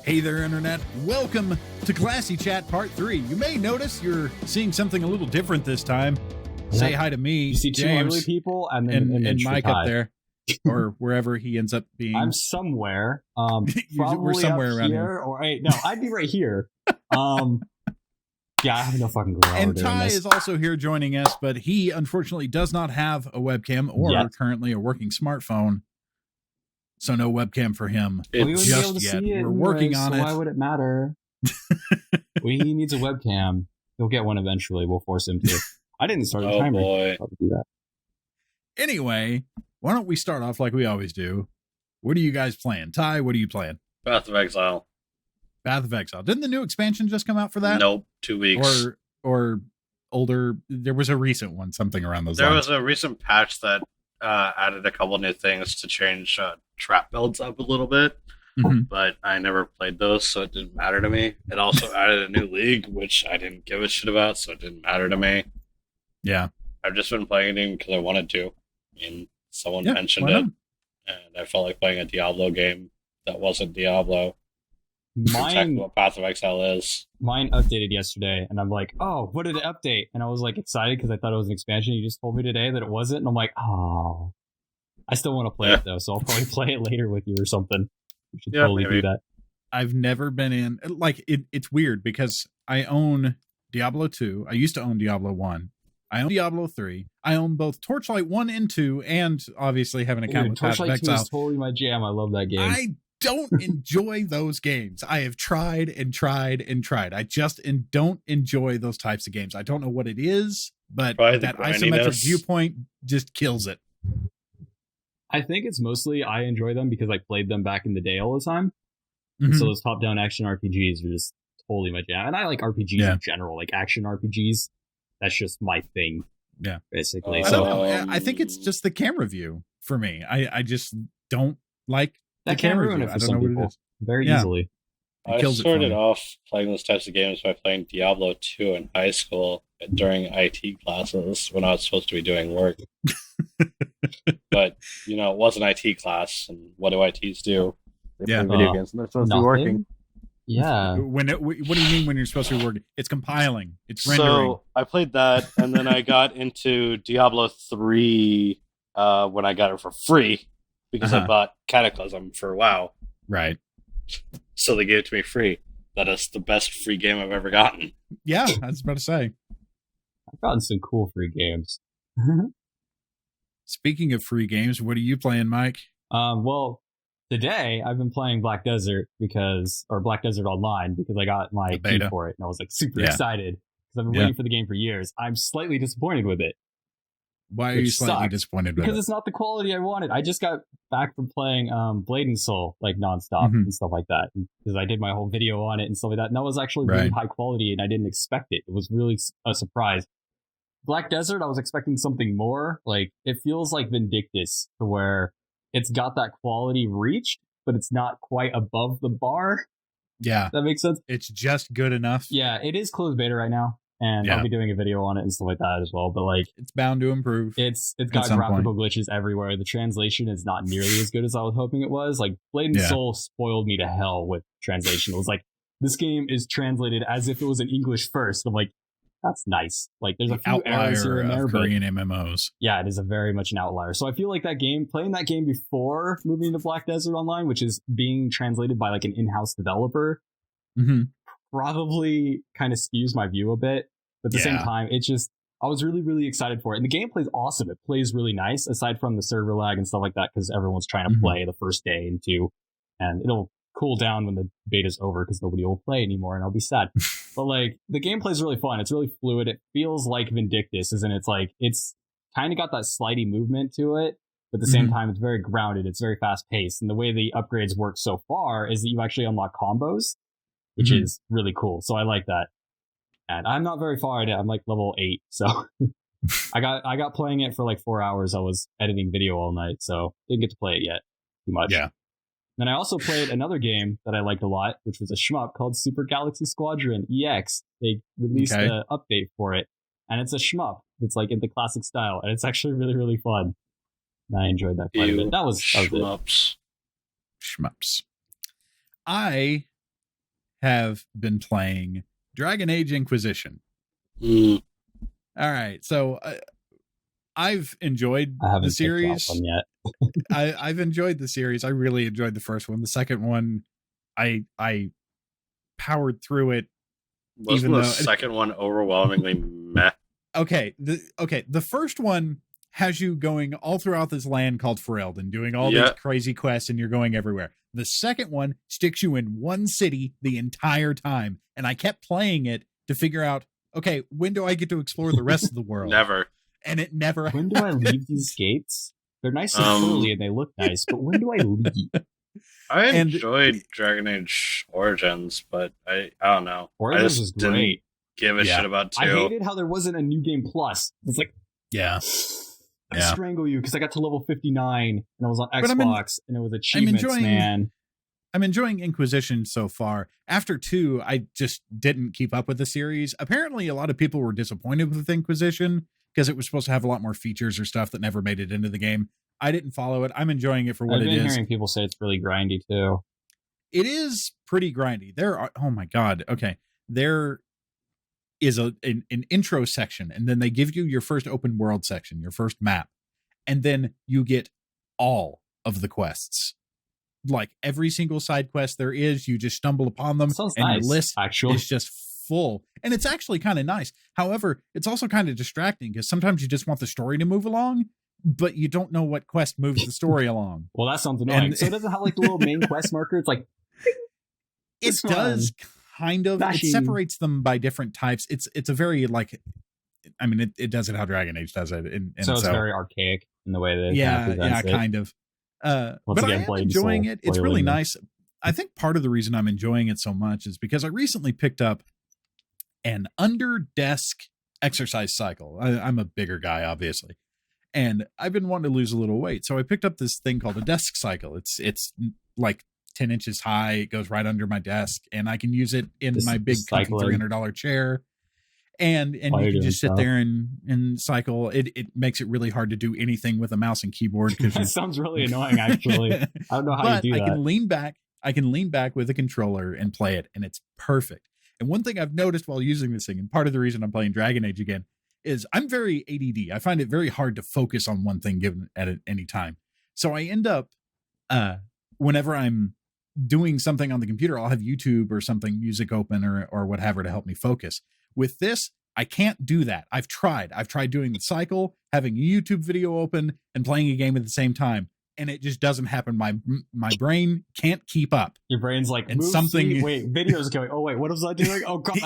Hey there, Internet. Welcome to ClassyChat Part 3. You may notice you're seeing something a little different this time. Yeah. Say hi to me, You see two James, ugly people and then Mike up there, or wherever he ends up being. I'm somewhere. Probably We're somewhere up around here. here. Or no, I'd be right here. Yeah, I have no fucking clue. And Ty is also here joining us, but he unfortunately does not have a webcam or currently a working smartphone. So no webcam for him just yet. We're working on it. Why would it matter? He needs a webcam. He'll get one eventually. We'll force him to. I didn't start the timer. Boy. I'll do that. Anyway, why don't we start off like we always do? What are you guys playing? Ty, what are you playing? Path of Exile. Path of Exile. Didn't the new expansion just come out for that? Nope, 2 weeks. Or older. There was a recent one, something around those lines. There was a recent patch that added a couple new things to change trap builds up a little bit, but I never played those, so it didn't matter to me. It also added a new league, which I didn't give a shit about, so it didn't matter to me. Yeah. I've just been playing it because I wanted to, and someone mentioned it, and I felt like playing a Diablo game that wasn't Diablo. Exactly what Path of Exile is. Mine updated yesterday, and I'm like, oh, what did it update? And I was like excited because I thought it was an expansion. You just told me today that it wasn't, and I'm like, oh. I still want to play it though, so I'll probably play it later with you or something. We should totally do that. I've never been in it's weird because I own Diablo 2. I used to own Diablo 1. I own Diablo 3. I own both Torchlight 1 and 2, and obviously have an account with Path of Exile. Torchlight 2 is totally my jam. I love that game. I don't enjoy those games. I have tried and tried and tried. I just don't enjoy those types of games. I don't know what it is, but that isometric viewpoint just kills it. I think it's mostly I enjoy them because I played them back in the day all the time. So those top-down action RPGs are just totally my jam. And I like RPGs in general, like action RPGs. That's just my thing. Yeah. Basically. I don't know. I think it's just the camera view for me. I just don't like the camera view. I don't know what it is. Very easily. I started off playing those types of games by playing Diablo 2 in high school during IT classes when I was supposed to be doing work. But, it was an IT class, and what do ITs do? They play video games, and they're supposed to be working. Yeah. What do you mean when you're supposed to be working? It's compiling. It's rendering. So I played that, and then I got into Diablo 3 when I got it for free, because I bought Cataclysm for WoW. Right. So they gave it to me free. That is the best free game I've ever gotten. Yeah, I was about to say. I've gotten some cool free games. Speaking of free games, what are you playing, Mike? Well, today I've been playing Black Desert Black Desert Online because I got my key for it, and I was like super excited because I've been waiting for the game for years. I'm slightly disappointed with it. Why are you slightly disappointed with it? Because it's not the quality I wanted. I just got back from playing Blade and Soul like nonstop and stuff like that because I did my whole video on it and stuff like that. And that was actually really high quality, and I didn't expect it. It was really a surprise. Black Desert, I was expecting something more. Like, it feels like Vindictus, to where it's got that quality reached, but it's not quite above the bar. Yeah. That makes sense? It's just good enough. Yeah, it is closed beta right now, and I'll be doing a video on it and stuff like that as well. But, like, it's bound to improve. It's got graphical glitches everywhere. The translation is not nearly as good as I was hoping it was. Like, Blade and Soul spoiled me to hell with translation. It was like, this game is translated as if it was in English first. I'm like, that's nice. Like, there's a few errors here and there, Korean MMOs. Yeah, it is very much an outlier. So I feel like playing that game before moving to Black Desert Online, which is being translated by like an in-house developer, probably kind of skews my view a bit. But at the same time, I was really, really excited for it. And the game plays awesome. It plays really nice, aside from the server lag and stuff like that, because everyone's trying to play the first day and two. And it'll cool down when the beta's over because nobody will play anymore and I'll be sad. But like, the gameplay is really fun. It's really fluid. It feels like Vindictus, isn't it? It's like, it's kind of got that slidey movement to it, but at the same time, it's very grounded. It's very fast paced. And the way the upgrades work so far is that you actually unlock combos, which is really cool. So I like that. And I'm not very far in it. I'm like level 8. So I got playing it for like 4 hours. I was editing video all night, so didn't get to play it yet too much. Yeah. Then I also played another game that I liked a lot, which was a shmup called Super Galaxy Squadron EX. They released an update for it, and it's a shmup. It's like in the classic style, and it's actually really, really fun. And I enjoyed that quite a bit. That was shmups. Shmups. I have been playing Dragon Age Inquisition. Mm. All right, so I've enjoyed the series. Yet. I've enjoyed the series. I really enjoyed the first one. The second one, I powered through it. Wasn't the second one overwhelmingly meh? Okay, the first one has you going all throughout this land called Fereld and doing all these crazy quests, and you're going everywhere. The second one sticks you in one city the entire time, and I kept playing it to figure out, okay, when do I get to explore the rest of the world? Never. And it never. When do I leave these gates? They're nice and curly and they look nice, but when do I leave? I enjoyed Dragon Age Origins, but I don't know. Origins was great. Give a shit about 2. I hated how there wasn't a new game plus. It's like, I strangle you because I got to level 59 and I was on Xbox and it was achievements, man. I'm enjoying Inquisition so far. After 2, I just didn't keep up with the series. Apparently, a lot of people were disappointed with Inquisition because it was supposed to have a lot more features or stuff that never made it into the game. I didn't follow it. I'm enjoying it for what it is. I've been hearing people say it's really grindy too. It is pretty grindy. There are, oh my God. Okay. There is an intro section, and then they give you your first open world section, your first map. And then you get all of the quests. Like every single side quest there is, you just stumble upon them, and your list is just full. And it's actually kind of nice. However, it's also kind of distracting because sometimes you just want the story to move along, but you don't know what quest moves the story along. Well, that sounds annoying. So it doesn't have like the little main quest marker. It's like it does kind of. It separates them by different types. It's a very like. I mean, it does it how Dragon Age does it, and so it's very archaic in the way that kind of. But I am enjoying it. It's really nice. I think part of the reason I'm enjoying it so much is because I recently picked up an under-desk exercise cycle. I'm a bigger guy, obviously, and I've been wanting to lose a little weight. So I picked up this thing called a desk cycle. It's like 10 inches high. It goes right under my desk, and I can use it in my big $300 chair. And you can just sit there and cycle. It makes it really hard to do anything with a mouse and keyboard. That sounds really annoying, actually. I don't know how you do that. I can lean back with a controller and play it, and it's perfect. And one thing I've noticed while using this thing, and part of the reason I'm playing Dragon Age again, is I'm very ADD. I find it very hard to focus on one thing given at any time. So I end up, whenever I'm doing something on the computer, I'll have YouTube or something, music open or whatever to help me focus. With this, I can't do that. I've tried doing the cycle, having a YouTube video open, and playing a game at the same time, and it just doesn't happen. My brain can't keep up. Your brain's like, and something. Wait, video's going. Oh wait, what was I doing? Oh God,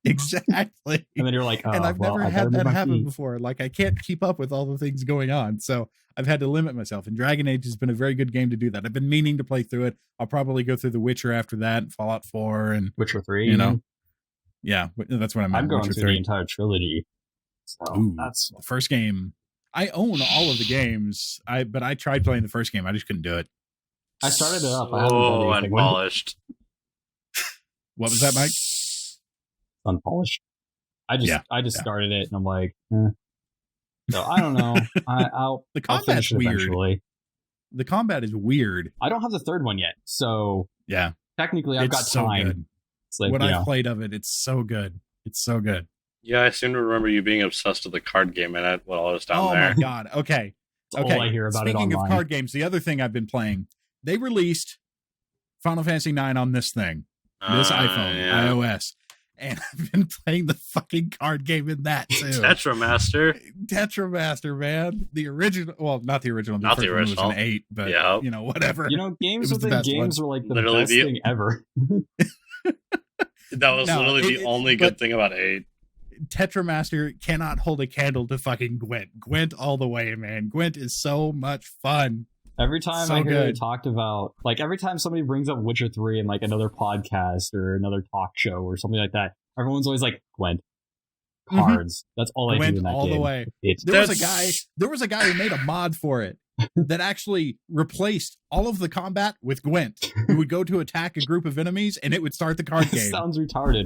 exactly. And then you're like, and I've never had that happen before. Like I can't keep up with all the things going on, so I've had to limit myself. And Dragon Age has been a very good game to do that. I've been meaning to play through it. I'll probably go through The Witcher after that, and Fallout 4, and Witcher 3. You know. Yeah, that's what I'm going through the entire trilogy. So that's the first game. I own all of the games. But I tried playing the first game. I just couldn't do it. I started it up. I haven't done anything. Unpolished. What was that, Mike? Unpolished. I just started it and I'm like, So I don't know. I'll combat's I'll weird. Eventually. The combat is weird. I don't have the third one yet, so yeah. Technically, I've got time. Good. Like, what I played of it, it's so good. It's so good. Yeah, I seem to remember you being obsessed with the card game in it while I was down there. Oh my God. Okay. All I hear about Speaking it of card games, the other thing I've been playing, they released Final Fantasy IX on this thing, this iPhone, iOS. And I've been playing the fucking card game in that too. Tetramaster, man. The original, well, not the original. Not the original. It was an 8, but you know, whatever. You know, games within games were like the best thing ever. That was literally the only good thing about 8. Tetramaster cannot hold a candle to fucking Gwent. Gwent all the way, man. Gwent is so much fun. Every time I hear it talked about, like every time somebody brings up Witcher 3 in like another podcast or another talk show or something like that, everyone's always like, Gwent. Cards. That's all I do in that all game. The way. There was a guy who made a mod for it. that actually replaced all of the combat with Gwent. You would go to attack a group of enemies and it would start the card game. Sounds retarded.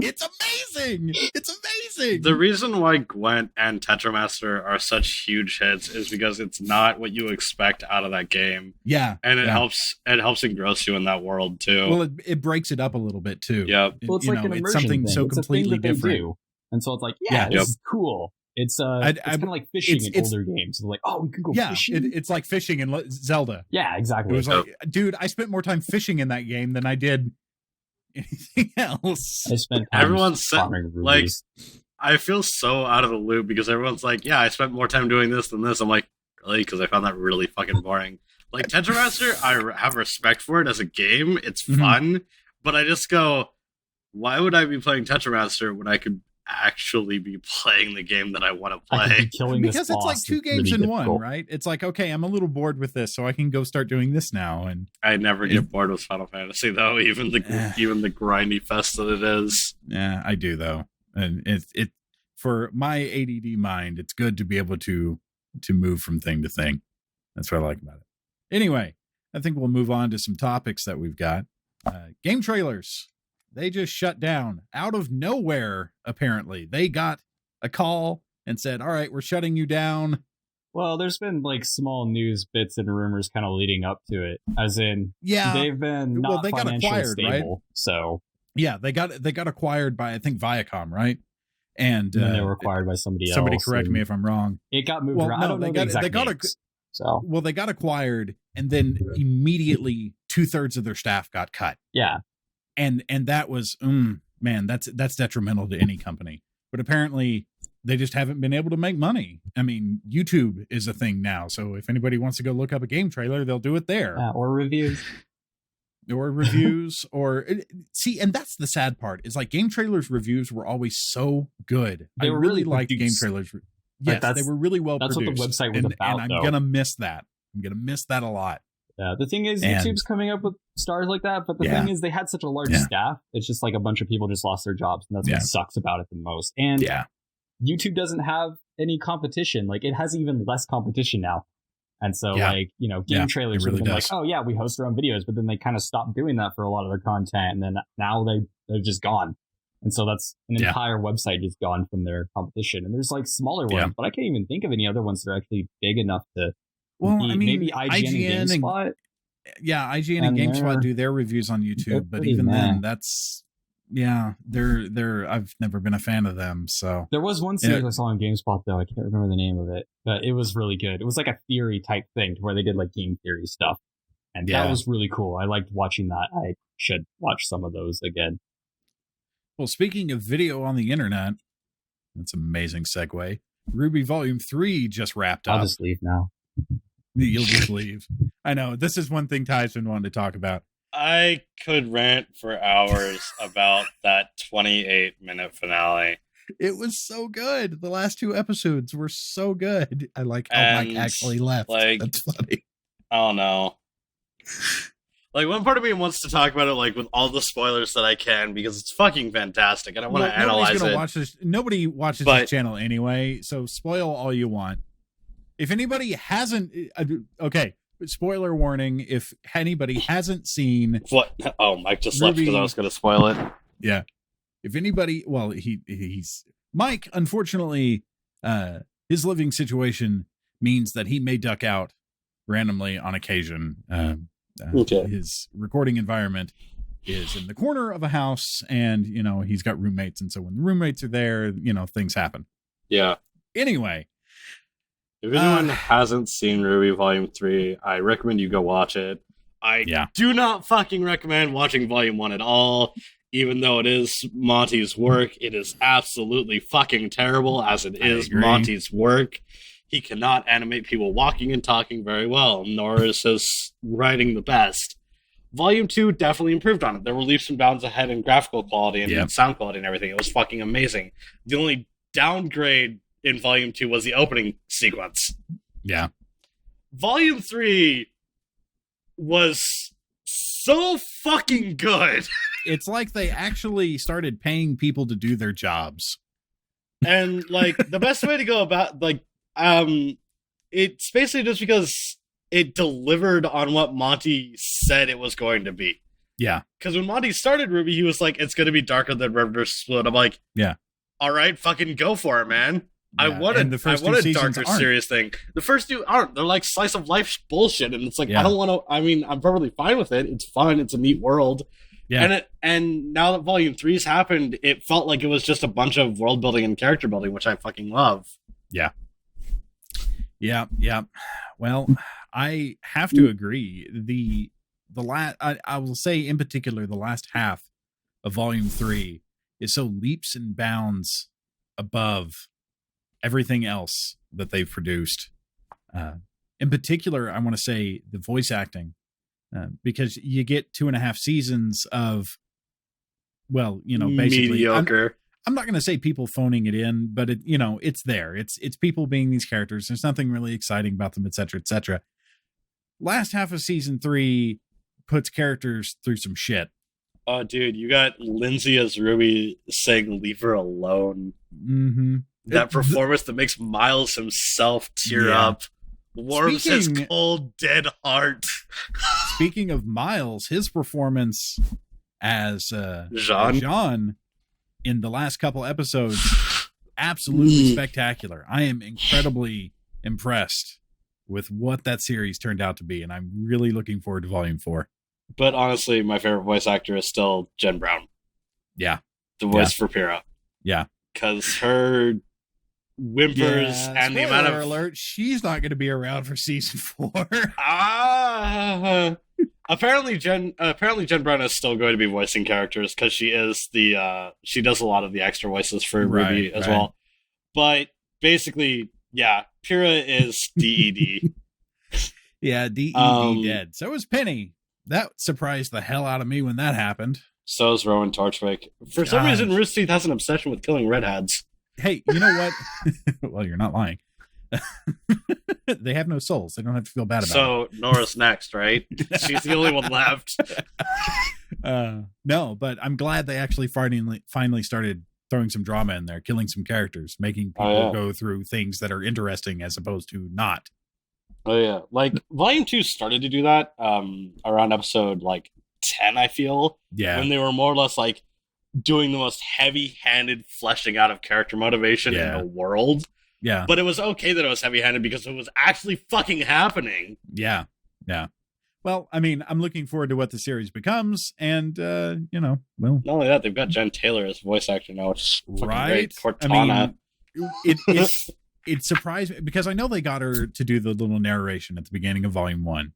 It's amazing. It's amazing. The reason why Gwent and Tetramaster are such huge hits is because it's not what you expect out of that game. Yeah. And it helps engross you in that world too. Well, it breaks it up a little bit too. Yeah. Well, it's like an immersion it's something thing. so It's completely a thing that different. they do. And so it's like, this is cool. It's kind of like fishing in older games. It's like, we could go fishing. It's like fishing in Zelda. Yeah, exactly. It was like, dude, I spent more time fishing in that game than I did anything else. I spent everyone's like, I feel so out of the loop because everyone's like, I spent more time doing this than this. I'm like, really? Because I found that really fucking boring. Like Tetramaster, I have respect for it as a game. It's fun, but I just go, why would I be playing Tetramaster when I could actually be playing the game that I want to play? Because it's like two games in one, right? It's like, okay, I'm a little bored with this, so I can go start doing this now. And I never get bored with Final Fantasy though, even the grindy fest that it is. Yeah, I do though, and it for my ADD mind, it's good to be able to move from thing to thing. That's what I like about it. Anyway, I think we'll move on to some topics that we've got. Game trailers. They just shut down out of nowhere, apparently. They got a call and said, all right, we're shutting you down. Well, there's been like small news bits and rumors kind of leading up to it. As in, they've been they got acquired, stable, right? So yeah, they got acquired by, I think, Viacom, right? And then they were acquired by somebody else. Somebody correct me if I'm wrong. It got moved around. No, I don't know the exact names. They got acquired, and then immediately 2/3 of their staff got cut. Yeah. And that was, man, that's detrimental to any company. But apparently, they just haven't been able to make money. I mean, YouTube is a thing now. So if anybody wants to go look up a game trailer, they'll do it there. Or reviews. See, and that's the sad part. Is like game trailers reviews were always so good. I really liked game trailers. Yes, they were really well produced. That's what the website was about, and I'm going to miss that. I'm going to miss that a lot. Yeah, the thing is, YouTube's coming up with stars like that, but the thing is, they had such a large staff. It's just like a bunch of people just lost their jobs, and that's what sucks about it the most. And YouTube doesn't have any competition. Like, it has even less competition now. And so, game trailers really have been like, oh, yeah, we host our own videos, but then they kind of stopped doing that for a lot of their content, and then now they're just gone. And so that's an entire website just gone from their competition. And there's like smaller ones, but I can't even think of any other ones that are actually big enough to. Well, I mean, maybe IGN and GameSpot. IGN and GameSpot do their reviews on YouTube, but even then, that's they're I've never been a fan of them. So there was one series I saw on GameSpot though, I can't remember the name of it, but it was really good. It was like a theory type thing where they did like game theory stuff, and that was really cool. I liked watching that. I should watch some of those again. Well, speaking of video on the internet, that's an amazing segue. Ruby Volume 3 just wrapped up. I'll just leave now. You'll just leave. I know. This is one thing Ty's been wanting to talk about. I could rant for hours about that 28-minute finale. It was so good. The last 2 episodes were so good. I like how Mike actually left. That's funny. I don't know. Like, one part of me wants to talk about it, like, with all the spoilers that I can, because it's fucking fantastic, and I want to analyze it. Nobody watches this channel anyway, so spoil all you want. If anybody hasn't... okay, spoiler warning. If anybody hasn't seen... What? Oh, Mike just left because I was going to spoil it. Yeah. If anybody... Well, he's... Mike, unfortunately, his living situation means that he may duck out randomly on occasion. His recording environment is in the corner of a house, and he's got roommates, and so when the roommates are there, things happen. Yeah. Anyway, if anyone hasn't seen Ruby Volume 3, I recommend you go watch it. I do not fucking recommend watching Volume 1 at all, even though it is Monty's work. It is absolutely fucking terrible, as it is Monty's work. He cannot animate people walking and talking very well, nor is his writing the best. Volume 2 definitely improved on it. There were leaps and bounds ahead in graphical quality and sound quality and everything. It was fucking amazing. The only downgrade in Volume 2 was the opening sequence. Yeah. Volume 3 was so fucking good. It's like they actually started paying people to do their jobs. And, like, the best way to go about, like, it's basically just because it delivered on what Monty said it was going to be. Yeah. Because when Monty started RWBY, he was like, it's going to be darker than Red vs. Blue. And I'm like, yeah. All right, fucking go for it, man. Yeah. I want a darker, serious thing. The first two aren't. They're like slice of life bullshit. And it's like, I don't want to, I mean, I'm perfectly fine with it. It's fun. It's a neat world. Yeah. And now that Volume 3's happened, it felt like it was just a bunch of world building and character building, which I fucking love. Yeah. Yeah. Yeah. Well, I have to agree. I will say in particular, the last half of Volume 3 is so leaps and bounds above everything else that they've produced. In particular, I want to say the voice acting, because you get 2.5 seasons of, well, basically mediocre. I'm not going to say people phoning it in, but it's there. It's people being these characters. There's nothing really exciting about them, etc., etc. Last half of season 3 puts characters through some shit. Oh, dude, you got Lindsay as Ruby saying "Leave her alone." Mm-hmm. That performance that makes Miles himself tear up, warms his cold, dead heart. Speaking of Miles, his performance as Jean in the last couple episodes, absolutely spectacular. I am incredibly impressed with what that series turned out to be, and I'm really looking forward to Volume 4. But honestly, my favorite voice actor is still Jen Brown. Yeah. The voice for Pyrrha. Yeah. Because her whimpers and the amount of... alert, she's not going to be around for season 4. Apparently Jen Brown is still going to be voicing characters because she is she does a lot of the extra voices for Ruby as well. But basically, yeah, Pyrrha is DED. Yeah, DED dead. So is Penny. That surprised the hell out of me when that happened. So is Rowan Torchwick. For some reason, Rooster Teeth has an obsession with killing redheads. Hey, you know what? Well, you're not lying. They have no souls. They don't have to feel bad about it. So Nora's next, right? She's the only one left. No, but I'm glad they actually finally started throwing some drama in there, killing some characters, making people go through things that are interesting as opposed to not. Oh yeah, like Volume 2 started to do that around episode 10, I feel. Yeah. When they were more or less doing the most heavy-handed fleshing out of character motivation in the world. Yeah. But it was okay that it was heavy-handed because it was actually fucking happening. Yeah. Yeah. Well, I mean, I'm looking forward to what the series becomes, and well, not only that, they've got Jen Taylor as voice actor now, which is fucking great. Cortana. I mean, it surprised me because I know they got her to do the little narration at the beginning of Volume 1,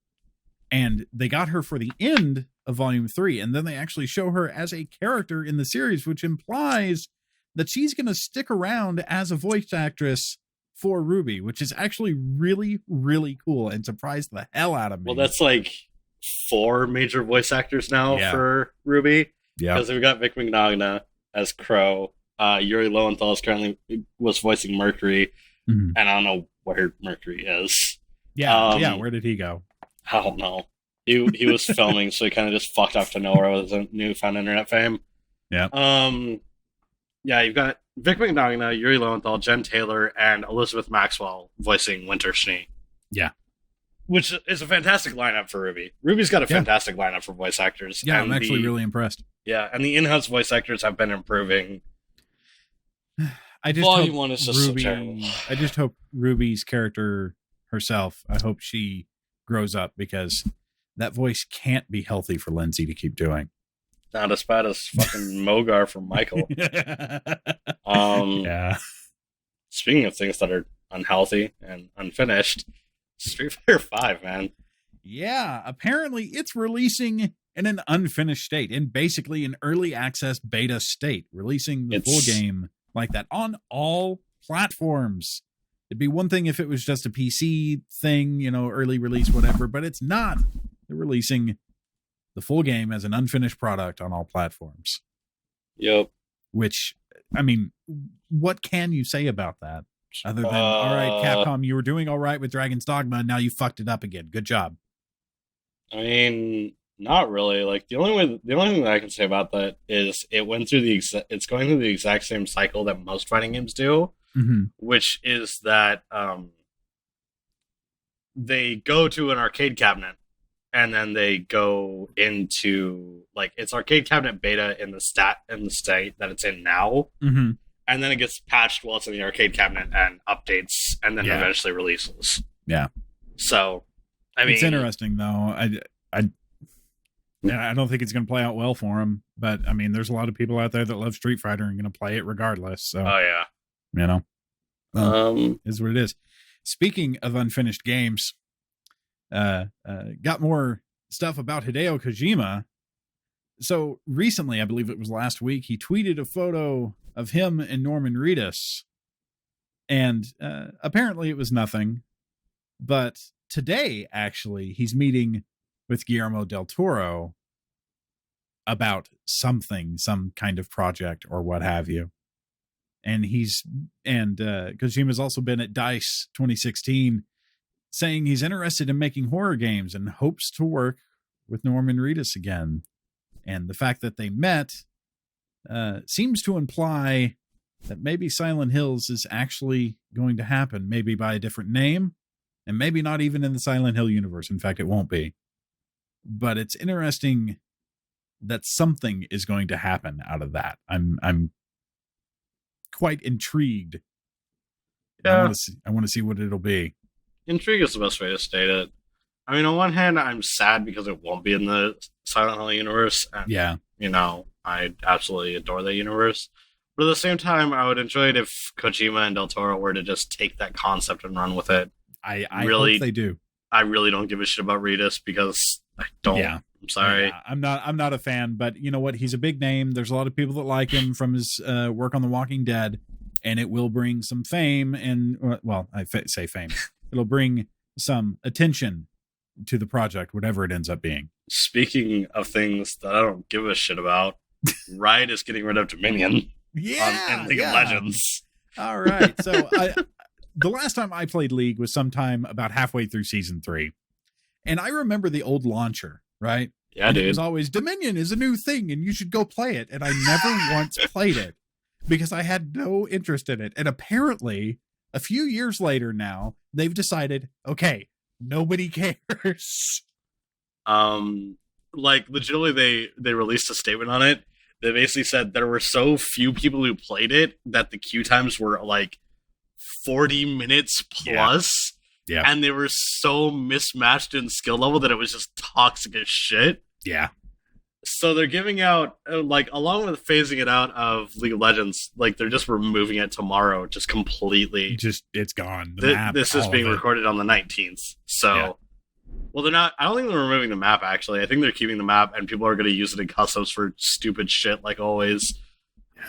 and they got her for the end of Volume 3, and then they actually show her as a character in the series, which implies that she's going to stick around as a voice actress for Ruby, which is actually really, really cool and surprised the hell out of me. Well, that's 4 major voice actors now for Ruby. Yeah. Because we've got Vic Mignogna as Crow. Yuri Lowenthal was voicing Mercury. Mm-hmm. And I don't know where Mercury is. Yeah, where did he go? I don't know. He was filming, so he kind of just fucked off to nowhere with his newfound internet fame. Yeah. Yeah, you've got Vic Mignogna, Yuri Lowenthal, Jen Taylor, and Elizabeth Maxwell voicing Winter Schnee. Yeah. Which is a fantastic lineup for Ruby. Ruby's got a fantastic lineup for voice actors. Yeah, I'm actually really impressed. Yeah, and the in-house voice actors have been improving. Volume 1 is just so terrible. I just hope Ruby's character herself, I hope she grows up, because that voice can't be healthy for Lindsay to keep doing. Not as bad as fucking Mogar from Michael. Yeah. Speaking of things that are unhealthy and unfinished, Street Fighter 5, man. Yeah, apparently it's releasing in an unfinished state, in basically an early access beta state, releasing the full game like that on all platforms. It'd be one thing if it was just a PC thing, early release, whatever, but it's not. They're releasing the full game as an unfinished product on all platforms. Yep. Which, I mean, what can you say about that? Other than, all right, Capcom, you were doing all right with Dragon's Dogma, and now you fucked it up again. Good job. I mean, not really. The only thing that I can say about that is it's going through the exact same cycle that most fighting games do, which is that they go to an arcade cabinet, and then they go into like it's arcade cabinet beta in the state that it's in now, mm-hmm. and then it gets patched while it's in the arcade cabinet and updates, and then eventually releases. Yeah. So, I mean, it's interesting though. I don't think it's going to play out well for him, but I mean, there's a lot of people out there that love Street Fighter and going to play it regardless. So, oh yeah, you know, is what it is. Speaking of unfinished games, got more stuff about Hideo Kojima. So recently, I believe it was last week, he tweeted a photo of him and Norman Reedus, and apparently it was nothing. But today, actually, he's meeting with Guillermo del Toro about something, some kind of project or what have you. And Kojima's also been at DICE 2016 saying he's interested in making horror games and hopes to work with Norman Reedus again. And the fact that they met seems to imply that maybe Silent Hills is actually going to happen, maybe by a different name, and maybe not even in the Silent Hill universe. In fact, it won't be. But it's interesting that something is going to happen out of that. I'm quite intrigued. Yeah. I want to see what it'll be. Intrigue is the best way to state it. I mean, on one hand, I'm sad because it won't be in the Silent Hill universe. And, you know, I absolutely adore that universe. But at the same time, I would enjoy it if Kojima and Del Toro were to just take that concept and run with it. I really hope they do. I really don't give a shit about Reedus because I don't. Yeah. I'm sorry. Yeah, I'm not a fan, but you know what? He's a big name. There's a lot of people that like him from his work on The Walking Dead, and it will bring some fame and, well, say fame. It'll bring some attention to the project, whatever it ends up being. Speaking of things that I don't give a shit about, Riot is getting rid of Dominion. Yeah, in League of Legends. All right. So the last time I played League was sometime about halfway through season 3. And I remember the old launcher, right? Yeah, and dude. It was always, Dominion is a new thing and you should go play it. And I never once played it because I had no interest in it. And apparently, a few years later now, they've decided, okay, nobody cares. Like, legitimately, they released a statement on it. They basically said there were so few people who played it that the queue times were like 40 minutes plus. Yeah. And they were so mismatched in skill level that it was just toxic as shit. Yeah. So they're giving out, like, along with phasing it out of League of Legends, like, they're just removing it tomorrow, just completely. Just, it's gone. This is being recorded on the 19th. So, well, they're not, I don't think they're removing the map, actually. I think they're keeping the map, and people are going to use it in customs for stupid shit, like always.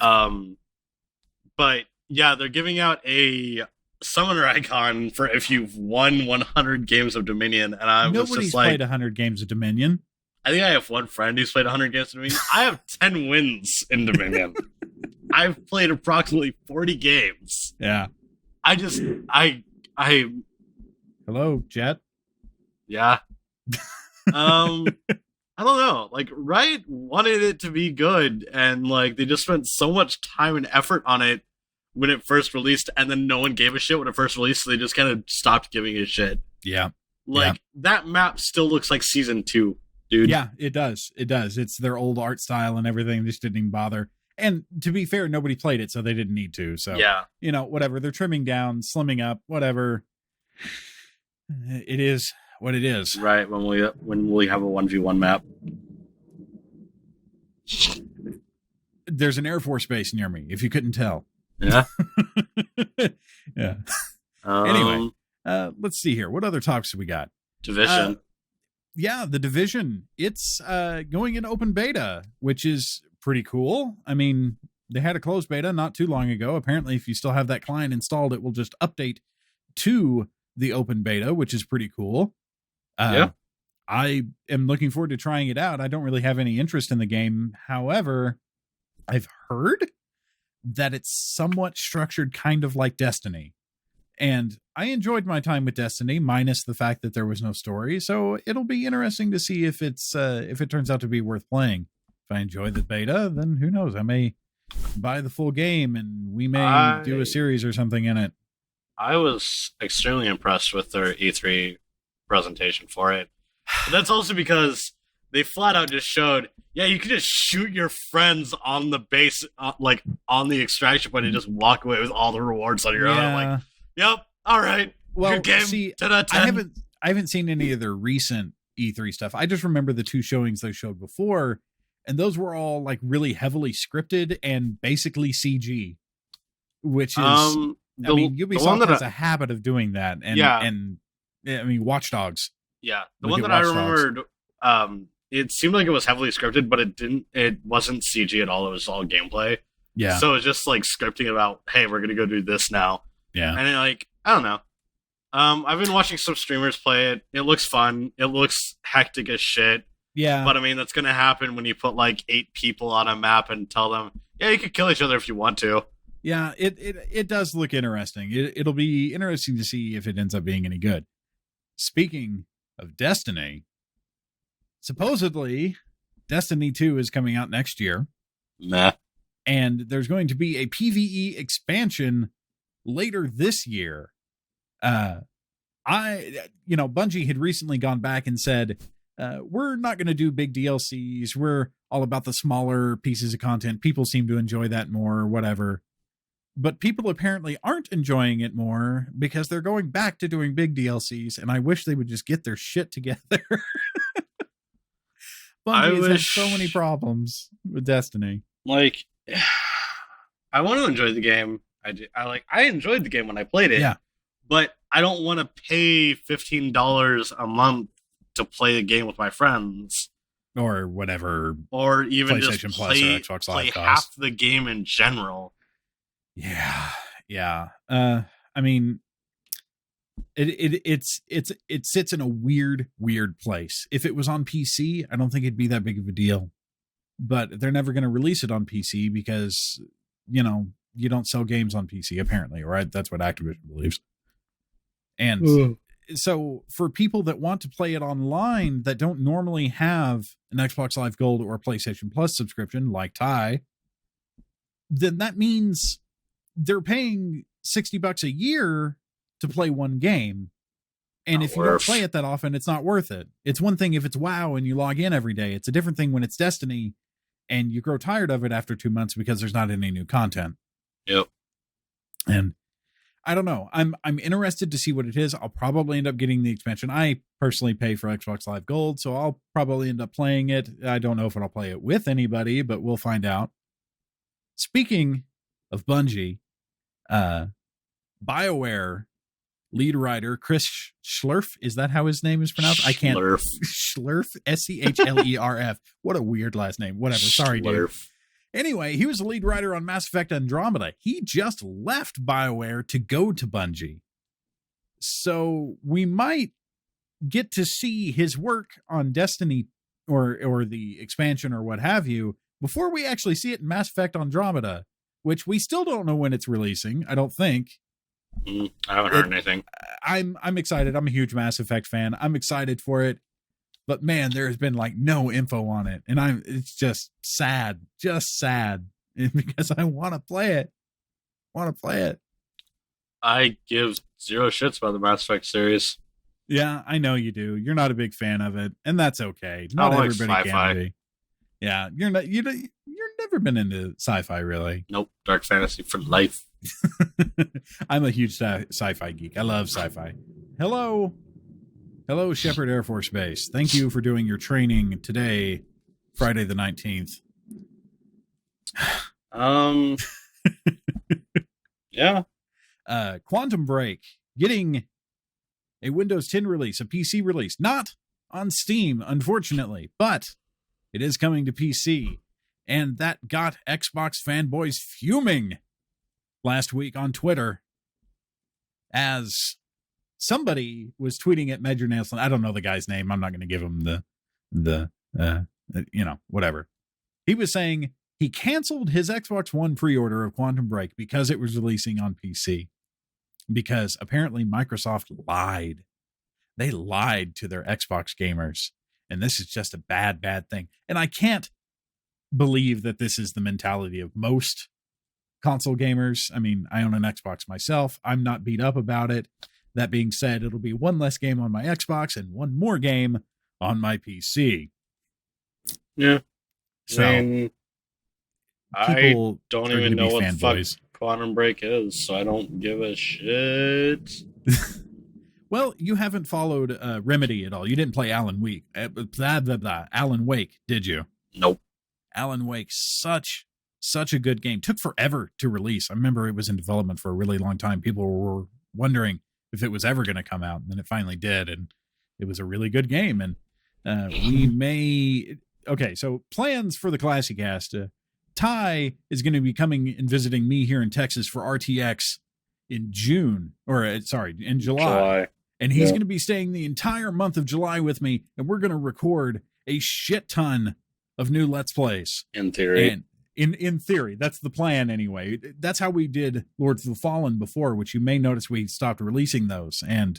But, yeah, they're giving out a summoner icon for if you've won 100 games of Dominion, and I was Nobody's just like, played 100 games of Dominion. I think I have one friend who's played 100 games of Dominion. I have 10 wins in Dominion. I've played approximately 40 games. Yeah. I Hello, Jet. Yeah. I don't know. Like, Riot wanted it to be good, and like they just spent so much time and effort on it when it first released, and then no one gave a shit when it first released, so they just kind of stopped giving a shit. Yeah. Like, that map still looks like Season 2, dude. Yeah, it does. It does. It's their old art style and everything. They just didn't even bother. And to be fair, nobody played it, so they didn't need to. So, you know, whatever. They're trimming down, slimming up, whatever. It is what it is. Right, when we have a 1v1 map. There's an Air Force base near me, if you couldn't tell. Yeah. Yeah. Anyway, let's see here. What other topics we got? Division. Yeah, the Division. It's going in open beta, which is pretty cool. I mean, they had a closed beta not too long ago. Apparently, if you still have that client installed, it will just update to the open beta, which is pretty cool. I am looking forward to trying it out. I don't really have any interest in the game. However, I've heard that it's somewhat structured kind of like Destiny. And I enjoyed my time with Destiny, minus the fact that there was no story. So it'll be interesting to see if it turns out to be worth playing. If I enjoy the beta, then who knows? I may buy the full game and we may do a series or something in it. I was extremely impressed with their E3 presentation for it. But that's also because they flat out just showed, yeah, you can just shoot your friends on the base, like on the extraction point, and just walk away with all the rewards on your own. I'm like, yep, all right. Well, good game. See, 10 out of 10. I haven't seen any of their recent E3 stuff. I just remember the 2 showings they showed before, and those were all like really heavily scripted and basically CG, which is, I mean, Ubisoft has a habit of doing that. And I mean, Watch Dogs. Yeah, the one that I remembered, it seemed like it was heavily scripted, but it wasn't CG at all. It was all gameplay. Yeah. So it's just like scripting about, hey, we're going to go do this now. Yeah. And like, I don't know. I've been watching some streamers play it. It looks fun. It looks hectic as shit. Yeah. But I mean, that's going to happen when you put like 8 people on a map and tell them, yeah, you could kill each other if you want to. Yeah, it does look interesting. It'll be interesting to see if it ends up being any good. Speaking of Destiny, supposedly Destiny 2 is coming out next year. Nah. And there's going to be a PvE expansion later this year. Bungie had recently gone back and said, we're not going to do big DLCs. We're all about the smaller pieces of content. People seem to enjoy that more or whatever. But people apparently aren't enjoying it more because they're going back to doing big DLCs, and I wish they would just get their shit together. Bungie has so many problems with Destiny. Like, I want to enjoy the game. I enjoyed the game when I played it. Yeah. But I don't want to pay $15 a month to play the game with my friends. Or whatever. Or even just Plus or Xbox Live play half the game in general. Yeah. I mean, it sits in a weird place. If it was on PC, I don't think it'd be that big of a deal. But they're never going to release it on PC because, you don't sell games on PC, apparently, right? That's what Activision believes. And so for people that want to play it online that don't normally have an Xbox Live Gold or PlayStation Plus subscription, like Ty, then that means they're paying $60 a year to play one game. And if you don't play it that often, it's not worth it. It's one thing if it's WoW and you log in every day. It's a different thing when it's Destiny and you grow tired of it after 2 months because there's not any new content. Yep. And I don't know. I'm interested to see what it is. I'll probably end up getting the expansion. I personally pay for Xbox Live Gold, so I'll probably end up playing it. I don't know if I'll play it with anybody, but we'll find out. Speaking of Bungie, BioWare lead writer Chris Schlurf, is that how his name is pronounced? I can't. Schlurf, Schlerf. What a weird last name. Whatever. Sorry, dude. Anyway, he was the lead writer on Mass Effect Andromeda. He just left BioWare to go to Bungie. So we might get to see his work on Destiny or the expansion or what have you before we actually see it in Mass Effect Andromeda, which we still don't know when it's releasing, I don't think. I haven't heard anything. I'm excited. I'm a huge Mass Effect fan. I'm excited for it. But man, there has been like no info on it. And it's just sad because I want to play it. I give 0 shits about the Mass Effect series. Yeah, I know you do. You're not a big fan of it, and that's okay. Not everybody can be. Yeah, you've never been into sci-fi, really. Nope, dark fantasy for life. I'm a huge sci-fi geek. I love sci-fi. Hello, Shepherd Air Force Base. Thank you for doing your training today, Friday the 19th. Yeah. Quantum Break getting a Windows 10 release, a PC release, not on Steam, unfortunately, but it is coming to PC, and that got Xbox fanboys fuming last week on Twitter as somebody was tweeting at Major Nelson. I don't know the guy's name. I'm not going to give him the whatever. He was saying he canceled his Xbox One pre-order of Quantum Break because it was releasing on PC. Because apparently Microsoft lied. They lied to their Xbox gamers. And this is just a bad thing. And I can't believe that this is the mentality of most console gamers. I mean, I own an Xbox myself. I'm not beat up about it. That being said, it'll be one less game on my Xbox and one more game on my PC. Yeah. So, I don't even know what the fuck Quantum Break is, so I don't give a shit. Well, you haven't followed Remedy at all. You didn't play Alan Wake. Alan Wake, did you? Nope. Alan Wake, such a good game. Took forever to release. I remember it was in development for a really long time. People were wondering if it was ever going to come out, and then it finally did, and it was a really good game. And we may... Okay, so plans for the ClassyCast. Ty is going to be coming and visiting me here in Texas for RTX in June, in July. And he's going to be staying the entire month of July with me, and we're going to record a shit ton of new Let's Plays. In theory. And in theory, that's the plan anyway. That's how we did Lords of the Fallen before, which you may notice we stopped releasing those. And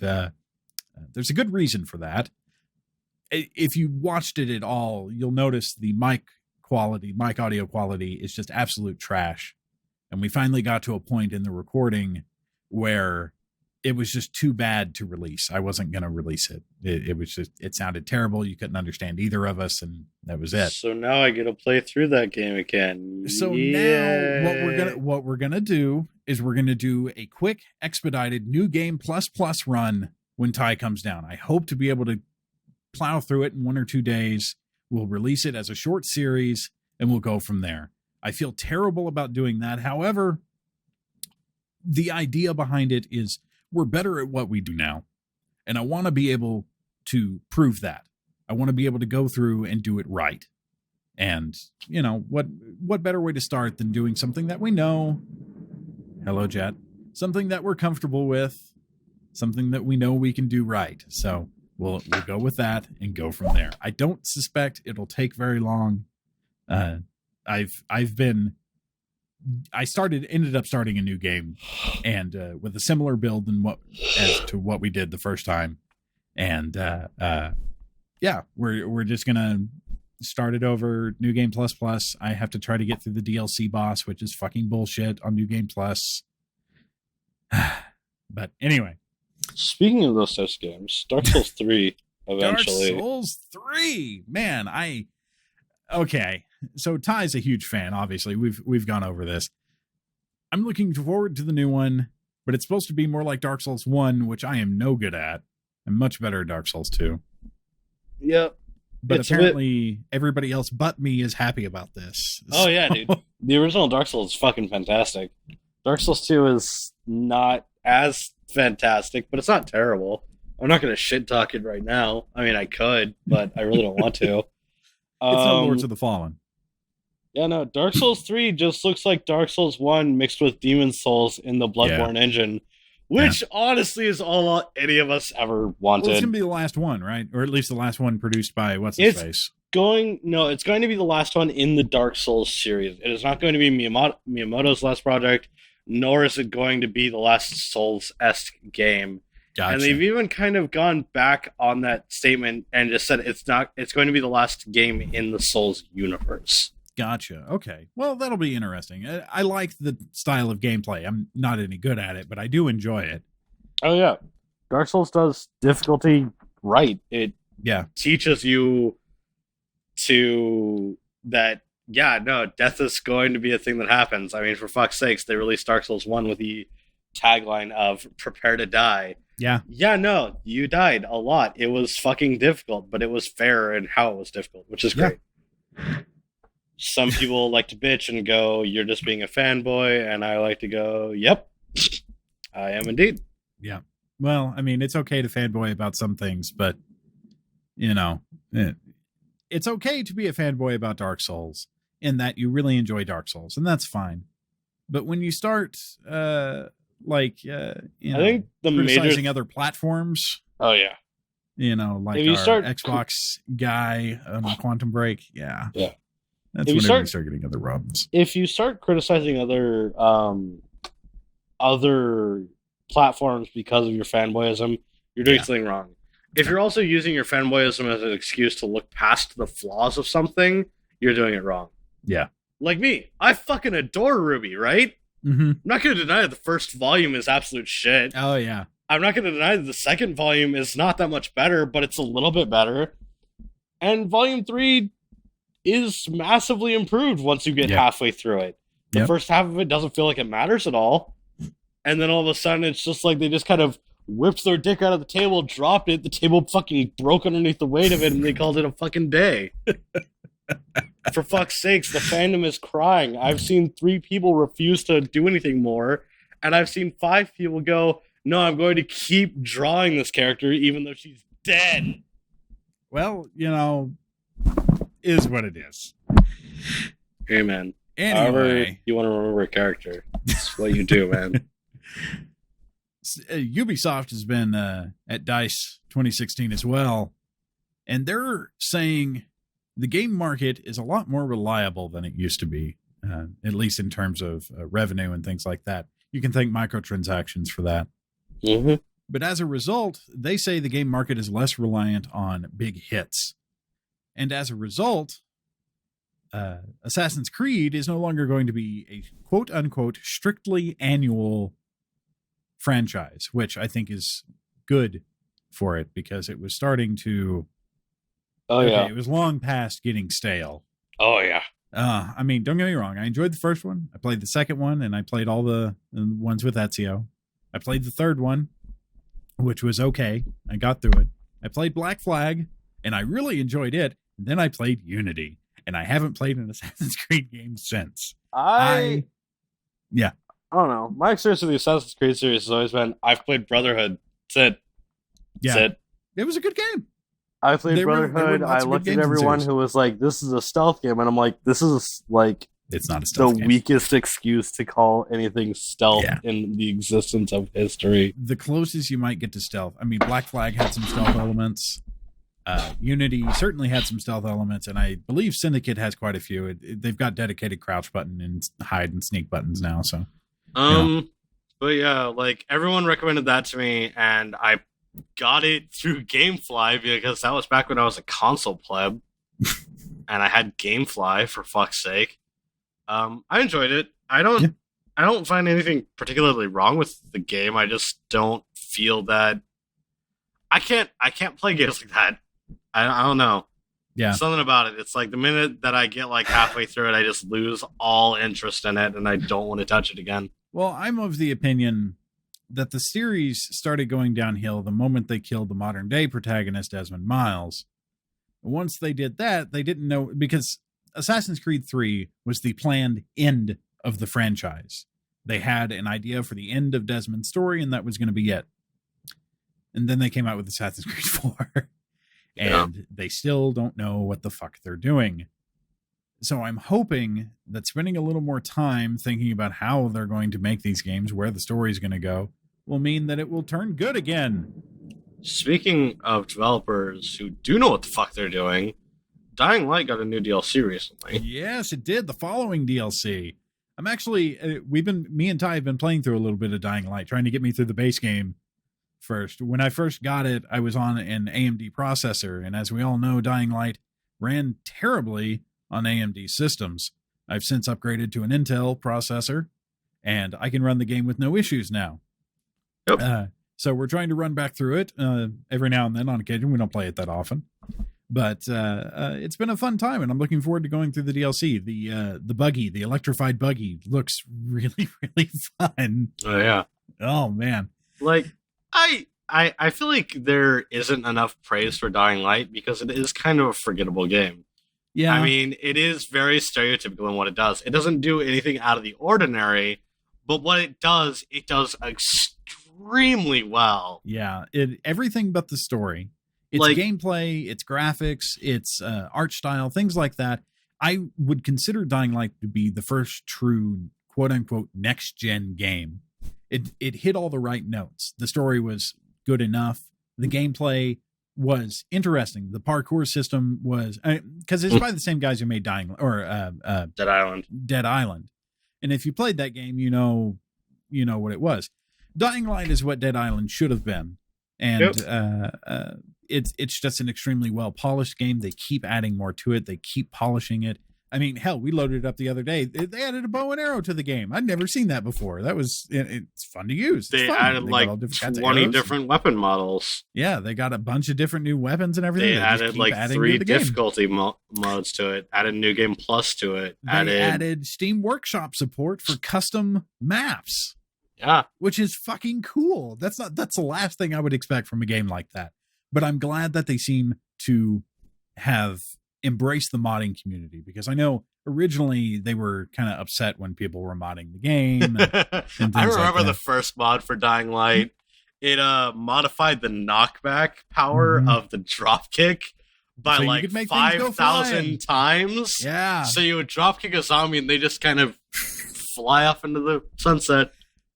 there's a good reason for that. If you watched it at all, you'll notice the mic audio quality is just absolute trash. And we finally got to a point in the recording where it was just too bad to release. I wasn't going to release it. It sounded terrible. You couldn't understand either of us, and that was it. So now I get to play through that game again. So now what we're gonna do is we're gonna do a quick, expedited New Game Plus run when Ty comes down. I hope to be able to plow through it in 1 or 2 days. We'll release it as a short series, and we'll go from there. I feel terrible about doing that. However, the idea behind it is we're better at what we do now. And I want to be able to prove that. I want to be able to go through and do it right. And, you know, what better way to start than doing something that we know? Hello, Jet. Something that we're comfortable with. Something that we know we can do right. So we'll go with that and go from there. I don't suspect it'll take very long. I ended up starting a new game, and with a similar build as to what we did the first time. And we're just gonna start it over. New Game Plus. I have to try to get through the DLC boss, which is fucking bullshit on New Game Plus. But anyway, speaking of those types of games, Dark Souls 3 eventually. Dark Souls 3, man. Okay. So Ty's a huge fan, obviously. We've gone over this. I'm looking forward to the new one, but it's supposed to be more like Dark Souls 1, which I am no good at. I'm much better at Dark Souls 2. Yep. But apparently everybody else but me is happy about this. Oh, yeah, dude. The original Dark Souls is fucking fantastic. Dark Souls 2 is not as fantastic, but it's not terrible. I'm not going to shit talk it right now. I mean, I could, but I really don't want to. It's no Lords of the Fallen. Yeah, no, Dark Souls 3 just looks like Dark Souls 1 mixed with Demon Souls in the Bloodborne engine, which honestly is all any of us ever wanted. Well, it's going to be the last one, right? Or at least the last one produced by what's-his-face. It's going to be the last one in the Dark Souls series. It is not going to be Miyamoto's last project, nor is it going to be the last Souls-esque game. Gotcha. And they've even kind of gone back on that statement and just said it's going to be the last game in the Souls universe. Gotcha. Okay. Well, that'll be interesting. I like the style of gameplay. I'm not any good at it, but I do enjoy it. Oh, yeah. Dark Souls does difficulty right. It teaches you that, death is going to be a thing that happens. I mean, for fuck's sakes, they released Dark Souls 1 with the tagline of prepare to die. Yeah. Yeah, no, you died a lot. It was fucking difficult, but it was fair in how it was difficult, which is great. Some people like to bitch and go, you're just being a fanboy, and I like to go, yep, I am indeed. Yeah. Well, I mean, it's okay to fanboy about some things, but, you know, it's okay to be a fanboy about Dark Souls in that you really enjoy Dark Souls, and that's fine. But when you start, I think criticizing other platforms. Oh, yeah. You know, like Xbox guy on Quantum Break. Yeah. Yeah. That's when you start getting other rubs. If you start criticizing other platforms because of your fanboyism, you're doing something wrong. If you're also using your fanboyism as an excuse to look past the flaws of something, you're doing it wrong. Yeah. Like me, I fucking adore Ruby, right? Mm-hmm. I'm not going to deny that the first volume is absolute shit. Oh, yeah. I'm not going to deny that the second volume is not that much better, but it's a little bit better. And volume 3 is massively improved once you get halfway through it. The first half of it doesn't feel like it matters at all. And then all of a sudden, it's just like they just kind of whipped their dick out of the table, dropped it, the table fucking broke underneath the weight of it, and they called it a fucking day. For fuck's sakes, the fandom is crying. I've seen 3 people refuse to do anything more, and I've seen 5 people go, no, I'm going to keep drawing this character even though she's dead. Well, is what it is. Hey, man. Anyway. However you want to remember a character, it's what you do, man. Ubisoft has been at DICE 2016 as well, and they're saying the game market is a lot more reliable than it used to be, at least in terms of revenue and things like that. You can thank microtransactions for that. Mm-hmm. But as a result, they say the game market is less reliant on big hits. And as a result, Assassin's Creed is no longer going to be a quote-unquote strictly annual franchise, which I think is good for it because it was starting to... it was long past getting stale. Oh, yeah. I mean, don't get me wrong. I enjoyed the first one. I played the second one, and I played all the ones with Ezio. I played the third one, which was okay. I got through it. I played Black Flag, and I really enjoyed it. And then I played Unity, and I haven't played an Assassin's Creed game since. I don't know. My experience with the Assassin's Creed series has always been, I've played Brotherhood. That's it. That's it. It was a good game. I played Brotherhood. I looked at everyone who was like, this is a stealth game. And I'm like, this is like... It's not a stealth game. Weakest excuse to call anything stealth in the existence of history. The closest you might get to stealth. I mean, Black Flag had some stealth elements. Unity certainly had some stealth elements, and I believe Syndicate has quite a few. They've got dedicated crouch button and hide and sneak buttons now. So, but yeah, like everyone recommended that to me, and I got it through GameFly because that was back when I was a console pleb, and I had GameFly for fuck's sake. I enjoyed it. I don't find anything particularly wrong with the game. I just don't feel that I can't play games like that. I don't know. Yeah. Something about it. It's like the minute that I get like halfway through it, I just lose all interest in it and I don't want to touch it again. Well, I'm of the opinion that the series started going downhill the moment they killed the modern day protagonist, Desmond Miles. Once they did that, they didn't know, because Assassin's Creed 3 was the planned end of the franchise. They had an idea for the end of Desmond's story, and that was going to be it. And then they came out with Assassin's Creed 4. And they still don't know what the fuck they're doing. So I'm hoping that spending a little more time thinking about how they're going to make these games, where the story's going to go, will mean that it will turn good again. Speaking of developers who do know what the fuck they're doing, Dying Light got a new DLC recently. Yes, it did. The following DLC. I'm actually, me and Ty have been playing through a little bit of Dying Light, trying to get me through the base game first. When I first got it, I was on an AMD processor, and as we all know, Dying Light ran terribly on AMD systems. I've since upgraded to an Intel processor, and I can run the game with no issues now. Yep. So we're trying to run back through it every now and then on occasion. We don't play it that often. But it's been a fun time, and I'm looking forward to going through the DLC. The buggy, the electrified buggy, looks really, really fun. Oh, yeah. Oh, man. Like, I feel like there isn't enough praise for Dying Light because it is kind of a forgettable game. Yeah. I mean, it is very stereotypical in what it does. It doesn't do anything out of the ordinary, but what it does extremely well. Yeah. Everything but the story. It's like, gameplay, it's graphics, it's art style, things like that. I would consider Dying Light to be the first true quote-unquote next-gen game. It hit all the right notes. The story was good enough. The gameplay was interesting. The parkour system was... Because it's by the same guys who made Dead Island. Dead Island. And if you played that game, you know what it was. Dying Light is what Dead Island should have been. And it's just an extremely well-polished game. They keep adding more to it. They keep polishing it. I mean, hell, we loaded it up the other day. They added a bow and arrow to the game. I'd never seen that before. It's fun to use. They added like 20 different weapon models. Yeah, they got a bunch of different new weapons and everything. They added like 3 difficulty modes to it. Added New Game Plus to it. They added Steam Workshop support for custom maps. Yeah, which is fucking cool. That's the last thing I would expect from a game like that. But I'm glad that they seem to have embraced the modding community, because I know originally they were kind of upset when people were modding the game. And I remember the first mod for Dying Light. It modified the knockback power of the dropkick by like 5,000 times. Yeah. So you would dropkick a zombie and they just kind of fly off into the sunset.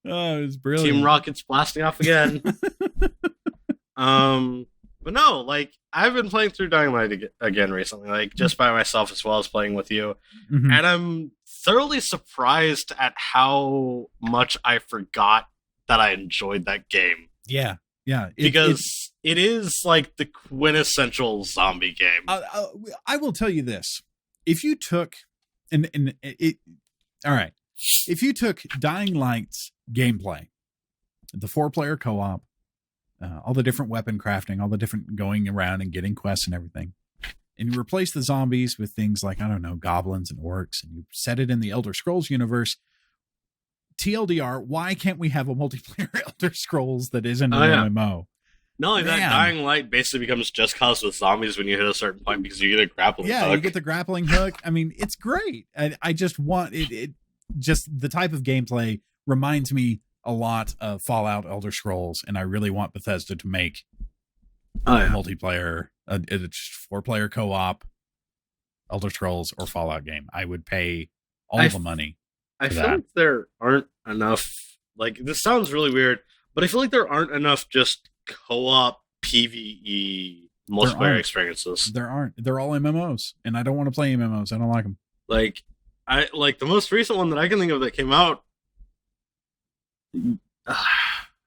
Oh, it was brilliant. Team Rocket's blasting off again. But no, like, I've been playing through Dying Light again recently, like, just by myself as well as playing with you. Mm-hmm. And I'm thoroughly surprised at how much I forgot that I enjoyed that game. Yeah, yeah. Because it is, like, the quintessential zombie game. I will tell you this. If you took... all right. If you took Dying Light's gameplay, the 4-player co-op, all the different weapon crafting, all the different going around and getting quests and everything, and you replace the zombies with things like, I don't know, goblins and orcs, and you set it in the Elder Scrolls universe, TLDR, why can't we have a multiplayer Elder Scrolls that isn't an MMO? Not only that, Dying Light basically becomes Just Cause with zombies when you hit a certain point, because you get a grappling hook. Yeah, you get the grappling hook. I mean, it's great. I just want it. Just the type of gameplay reminds me a lot of Fallout, Elder Scrolls, and I really want Bethesda to make a multiplayer, a 4-player co-op Elder Scrolls or Fallout game. I would pay all the money. I feel like there aren't enough, like, this sounds really weird, but I feel like there aren't enough just co-op PvE multiplayer experiences. There aren't. They're all MMOs, and I don't want to play MMOs. I don't like them. Like, the most recent one that I can think of that came out,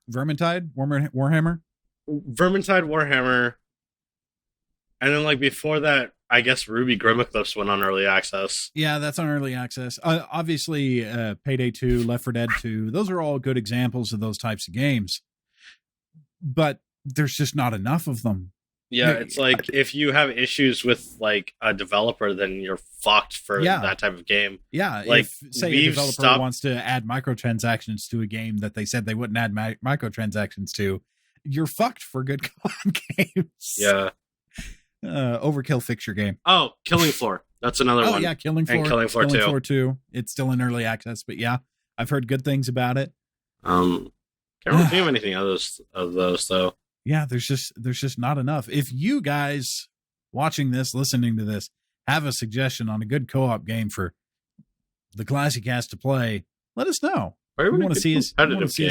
Vermintide, Warhammer, and then like before that, I guess Ruby Grimaclips went on early access. Yeah, that's on early access. Obviously, Payday 2, Left 4 Dead 2, those are all good examples of those types of games. But there's just not enough of them. Yeah, it's like if you have issues with like a developer, then you're fucked for that type of game. Yeah, like say a developer wants to add microtransactions to a game that they said they wouldn't add microtransactions to, you're fucked for good games. Yeah. Overkill fix your game. Oh, Killing Floor. That's another one. Oh yeah, Killing Floor. And Killing Floor 2. It's still in early access, but yeah, I've heard good things about it. Can't really think of anything of those though. Yeah, there's just not enough. If you guys watching this, listening to this, have a suggestion on a good co-op game for the ClassyCast to play, let us know. We want to see us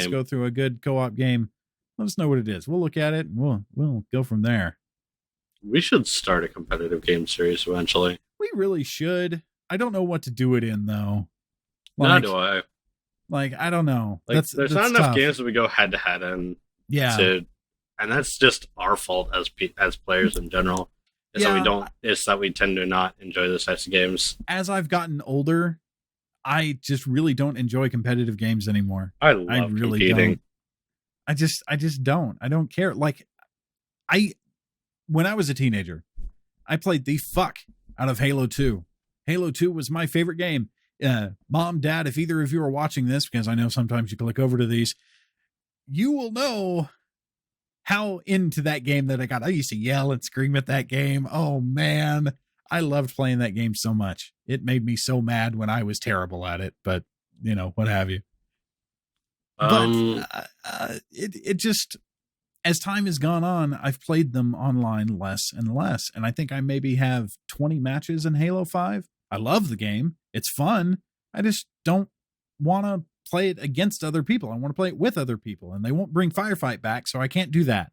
go through a good co-op game. Let us know what it is. We'll look at it and we'll go from there. We should start a competitive game series eventually. We really should. I don't know what to do it in though. Neither do I. Like, I don't know. Like, there's not enough games that we go head to head in. Yeah. And that's just our fault as players in general. That we tend to not enjoy those types of games. As I've gotten older, I just really don't enjoy competitive games anymore. I really competing. Don't. I just don't. I don't care. Like, when I was a teenager, I played the fuck out of Halo 2. Halo 2 was my favorite game. Mom, Dad, if either of you are watching this, because I know sometimes you click over to these, you will know how into that game that I got. I used to yell and scream at that game. Oh man, I loved playing that game so much. It made me so mad when I was terrible at it, but you know, what have you. But it just, as time has gone on, I've played them online less and less. And I think I maybe have 20 matches in Halo 5. I love the game. It's fun. I just don't want to play it against other people. I want to play it with other people, and they won't bring Firefight back, so I can't do that.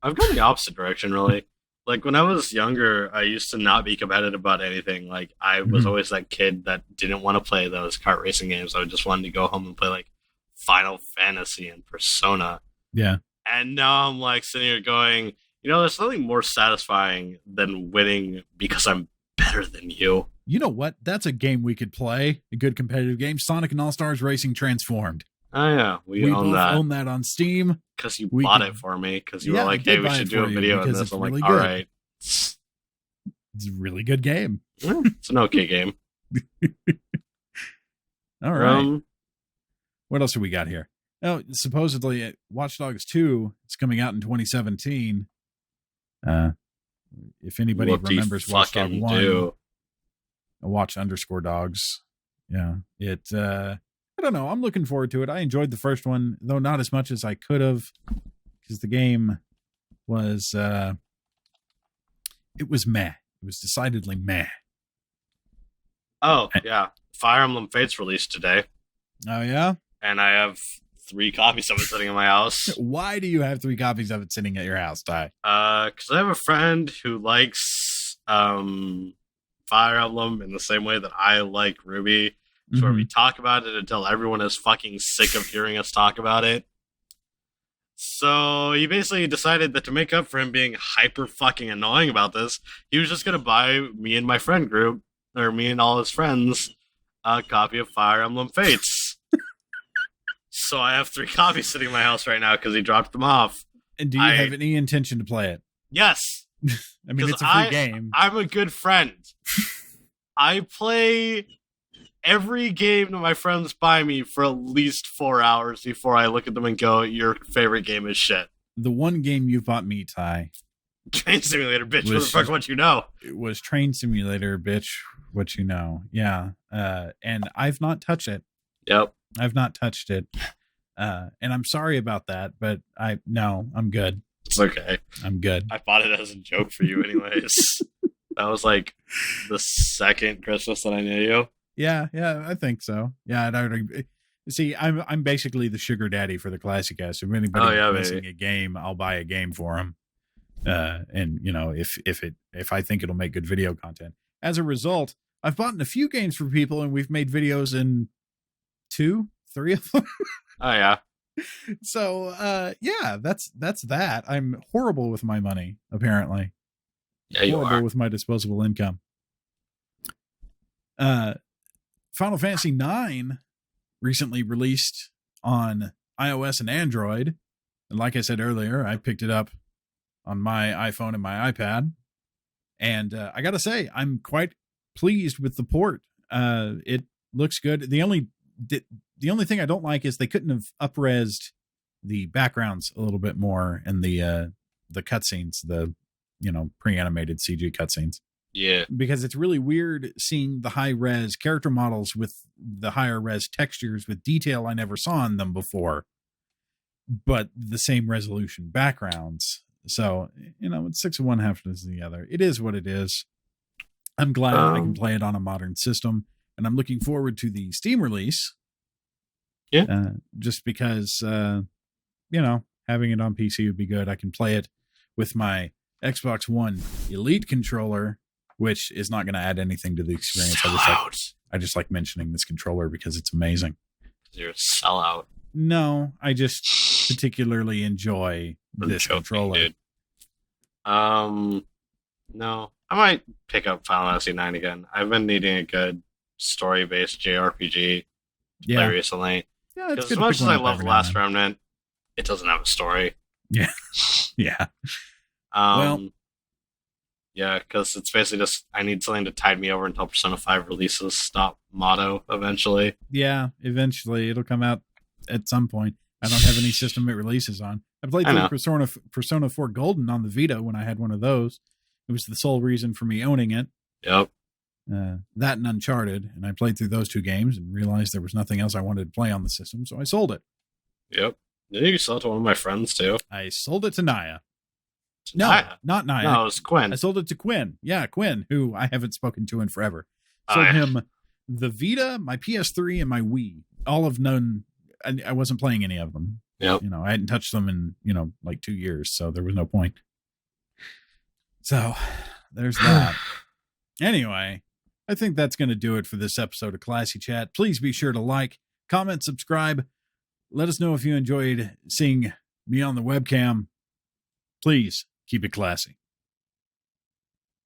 I've gone the opposite direction, really. Like, when I was younger, I used to not be competitive about anything. Like, I was always that kid that didn't want to play those kart racing games. I just wanted to go home and play, like, Final Fantasy and Persona. Yeah. And now I'm, like, sitting here going, you know, there's something more satisfying than winning because I'm better than you. You know what? That's a game we could play. A good competitive game. Sonic and All-Stars Racing Transformed. Oh, yeah. We own both that. own that on Steam. Because you bought it for me. Because you were like, I hey, we should do a video on this. I'm like, really all right. It's a really good game. It's an okay game. All right. What else do we got here? Oh, supposedly Watch Dogs 2 is coming out in 2017. If anybody remembers Watch Dog 1, watch_dogs. Yeah. I don't know. I'm looking forward to it. I enjoyed the first one, though not as much as I could have, because the game was, it was meh. It was decidedly meh. Oh, yeah. Fire Emblem Fates released today. Oh, yeah? And I have 3 copies of it sitting in my house. Why do you have 3 copies of it sitting at your house, Ty? Because I have a friend who likes Fire Emblem in the same way that I like Ruby. So we talk about it until everyone is fucking sick of hearing us talk about it. So he basically decided that to make up for him being hyper fucking annoying about this, he was just going to buy me and my friend group, or me and all his friends, a copy of Fire Emblem Fates. So I have 3 copies sitting in my house right now because he dropped them off. And do you have any intention to play it? Yes. I mean, it's a free game. I'm a good friend. I play every game that my friends buy me for at least 4 hours before I look at them and go, your favorite game is shit. The one game you bought me, Ty. Train Simulator, bitch. What the fuck, what you know? It was Train Simulator, bitch. What you know. Yeah. And I've not touched it. Yep. I've not touched it. And I'm sorry about that, but I'm good. It's okay. I'm good. I bought it as a joke for you anyways. That was like the second Christmas that I knew you. Yeah, I think so. Yeah, see, I'm basically the sugar daddy for the ClassyCast. If anybody's missing a game, I'll buy a game for them. And you know, if I think it'll make good video content. As a result, I've bought a few games for people, and we've made videos in 2, 3 of them. Oh yeah. So yeah, that's that. I'm horrible with my money, apparently. Yeah, you horrible are. with my disposable income. Final Fantasy IX recently released on iOS and Android. And like I said earlier, I picked it up on my iPhone and my iPad. And I got to say, I'm quite pleased with the port. It looks good. The only thing I don't like is they couldn't have up-resed the backgrounds a little bit more and the cutscenes, the pre-animated CG cutscenes. Yeah. Because it's really weird seeing the high-res character models with the higher-res textures with detail I never saw in them before, but the same resolution backgrounds. So, it's 6 of one, half of the other. It is what it is. I'm glad I can play it on a modern system, and I'm looking forward to the Steam release. Yeah. Just because, having it on PC would be good. I can play it with my Xbox One Elite controller, which is not going to add anything to the experience. I just like mentioning this controller because it's amazing. You're a sellout. No, I just particularly enjoy this controller. Dude. No, I might pick up Final Fantasy IX again. I've been needing a good story-based JRPG to play recently. Yeah, because as much as I love The Last Remnant, it doesn't have a story. Yeah, yeah. Yeah, because it's basically just I need something to tide me over until Persona 5 releases. Stop motto eventually. Yeah, eventually it'll come out at some point. I don't have any system it releases on. I played through Persona 4 Golden on the Vita when I had one of those. It was the sole reason for me owning it. Yep. That and Uncharted, and I played through those 2 games and realized there was nothing else I wanted to play on the system, so I sold it. Yep. Did you sell it to one of my friends too? I sold it to Naya. No, not Naya. No, it was Quinn. I sold it to Quinn. Yeah, Quinn, who I haven't spoken to in forever. Sold him the Vita, my PS3, and my Wii. All of none. I wasn't playing any of them. Yep. I hadn't touched them in, like 2 years, so there was no point. So there's that. Anyway, I think that's going to do it for this episode of Classy Chat. Please be sure to like, comment, subscribe. Let us know if you enjoyed seeing me on the webcam. Please keep it classy.